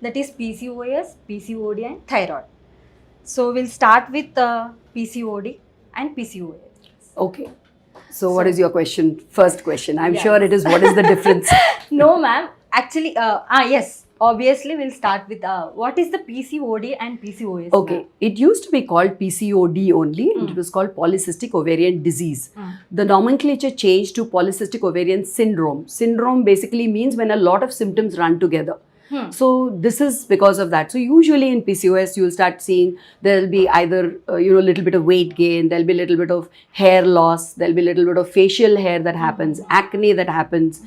that is PCOS, PCOD and thyroid. So we'll start with PCOD and PCOS. Okay. So what So- is your question? First question. I'm Yes. sure it is what is the difference? No, ma'am. Actually, yes. Obviously, we'll start with what is the PCOD and PCOS? Okay. ma'am? It used to be called PCOD only. Mm. It was called polycystic ovarian disease. Mm. The nomenclature changed to polycystic ovarian syndrome. Syndrome basically means when a lot of symptoms run together. Hmm. So this is because of that. So usually in PCOS, you'll start seeing there'll be either a little bit of weight gain, there'll be a little bit of hair loss, there'll be a little bit of facial hair that happens, acne that happens,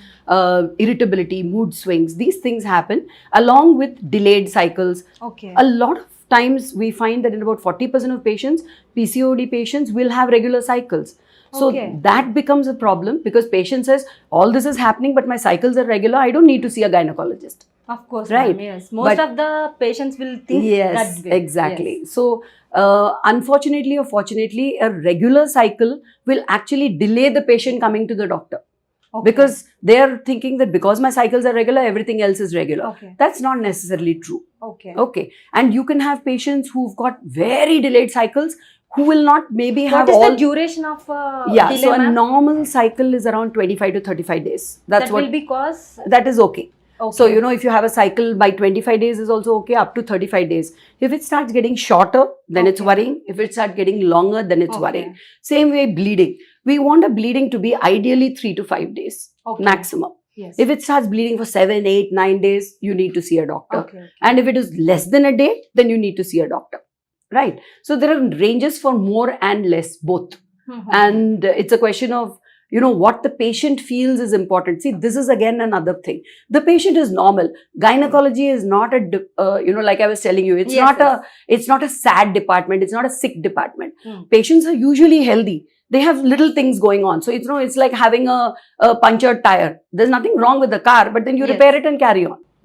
irritability, mood swings. These things happen along with delayed cycles. Okay. A lot of times we find that in about 40% of patients, PCOD patients will have regular cycles. So Okay. that becomes a problem because patient says, all this is happening, but my cycles are regular. I don't need to see a gynecologist. Of course, Right. ma'am, yes. Most But- of the patients will think Yes, that way. exactly. Yes. So, unfortunately or fortunately, a regular cycle will actually delay the patient coming to the doctor Okay. because they are thinking that because my cycles are regular, everything else is regular. Okay. That's not necessarily true. Okay. Okay. And you can have patients who've got very delayed cycles who will not maybe have What is all. the duration of Yeah, delay, so a ma'am? normal cycle is around 25 to 35 days. That's That what. will be cause. That is okay. Okay. So, if you have a cycle by 25 days is also okay, up to 35 days. If it starts getting shorter, then it's Okay. worrying. If it starts getting longer, then it's Okay. worrying. Same way, bleeding. We want a bleeding to be ideally 3 to 5 days Okay. maximum. Yes. If it starts bleeding for 7, 8, 9 days, you need to see a doctor. Okay. And if it is less than a day, then you need to see a doctor. Right? So, there are ranges for more and less, both. Mhm. And it's a question of what the patient feels is important. See, this is again another thing. The patient is normal. Gynecology is not like I was telling you, it's Yes, it's not a sad department. It's not a sick department. Mm. Patients are usually healthy. They have little things going on. So it's like having a punctured tire. There's nothing wrong with the car, but then you Yes. repair it and carry on.